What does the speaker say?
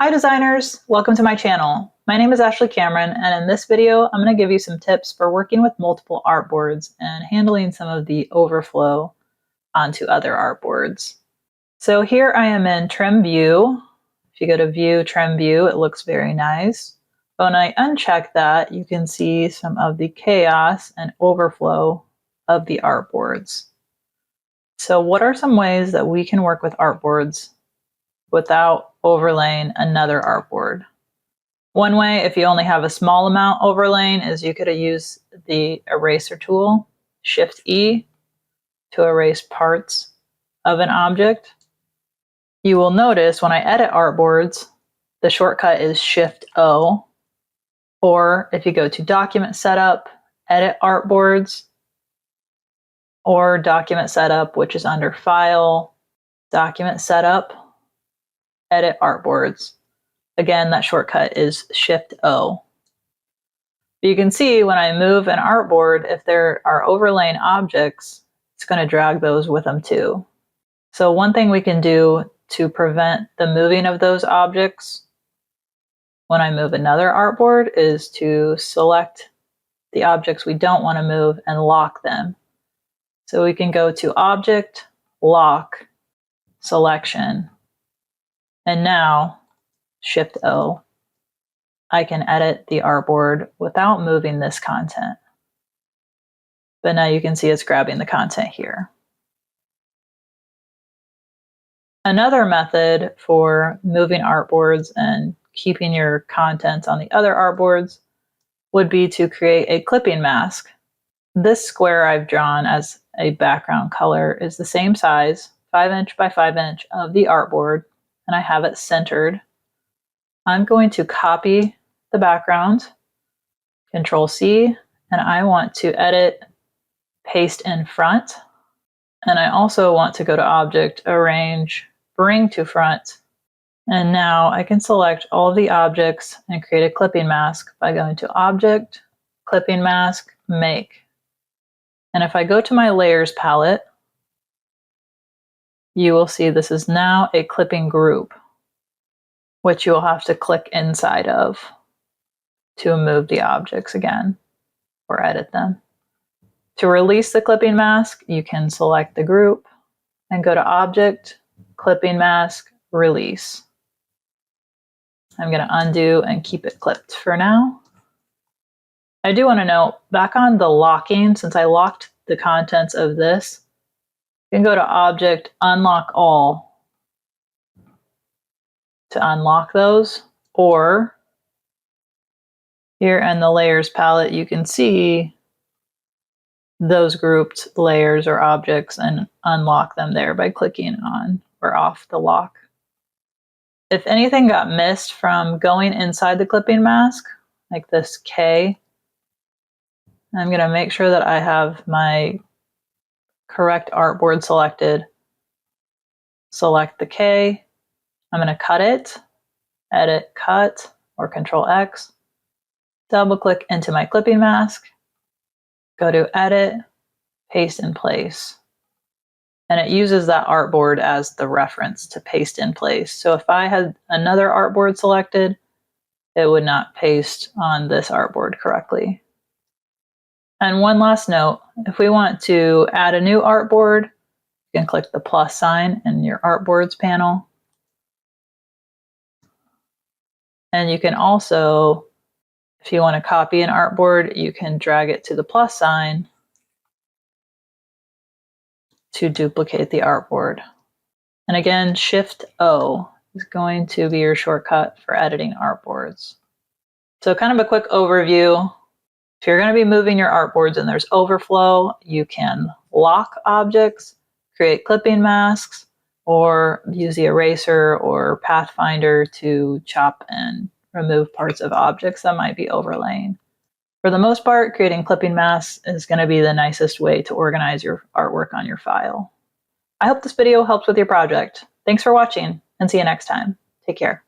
Hi designers, welcome to my channel. My name is Ashley Cameron, and in this video I'm going to give you some tips for working with multiple artboards and handling some of the overflow onto other artboards. So here I am in Trim View. If you go to View, Trim View, it looks very nice. But when I uncheck that, you can see some of the chaos and overflow of the artboards. So what are some ways that we can work with artboards without overlaying another artboard? One way, if you only have a small amount overlaying, is you could use the eraser tool, Shift E, to erase parts of an object. You will notice when I edit artboards, the shortcut is Shift O. Or if you go to Document Setup, Edit Artboards, or Document Setup, which is under File, Document Setup, Edit Artboards. Again, that shortcut is Shift O. You can see when I move an artboard, if there are overlaying objects, it's going to drag those with them too. So one thing we can do to prevent the moving of those objects when I move another artboard is to select the objects we don't want to move and lock them. So we can go to Object, Lock, Selection, and now Shift O. I can edit the artboard without moving this content. But now you can see it's grabbing the content here. Another method for moving artboards and keeping your content on the other artboards would be to create a clipping mask. This square I've drawn as a background color is the same size, 5" by 5" of the artboard, and I have it centered. I'm going to copy the background, Control C, and I want to edit, paste in front. And I also want to go to Object, Arrange, Bring to Front. And now I can select all of the objects and create a clipping mask by going to Object, Clipping Mask, Make. And if I go to my Layers palette, you will see this is now a clipping group, which you'll have to click inside of to move the objects again or edit them. To release the clipping mask, you can select the group and go to Object, Clipping Mask, Release. I'm going to undo and keep it clipped for now. I do want to note, back on the locking, since I locked the contents of this, you can go to Object, Unlock All to unlock those, or here in the Layers palette, you can see those grouped layers or objects and unlock them there by clicking on or off the lock. If anything got missed from going inside the clipping mask, like this K, I'm going to make sure that I have my correct artboard selected. Select the K. I'm going to cut it, Edit, Cut, or Control X. Double click into my clipping mask. Go to Edit, Paste in Place. And it uses that artboard as the reference to paste in place. So if I had another artboard selected, it would not paste on this artboard correctly. And one last note, if we want to add a new artboard, you can click the plus sign in your Artboards panel. And you can also, if you want to copy an artboard, you can drag it to the plus sign to duplicate the artboard. And again, Shift O is going to be your shortcut for editing artboards. So kind of a quick overview. If you're going to be moving your artboards and there's overflow, you can lock objects, create clipping masks, or use the eraser or Pathfinder to chop and remove parts of objects that might be overlaying. For the most part, creating clipping masks is going to be the nicest way to organize your artwork on your file. I hope this video helps with your project. Thanks for watching, and see you next time. Take care.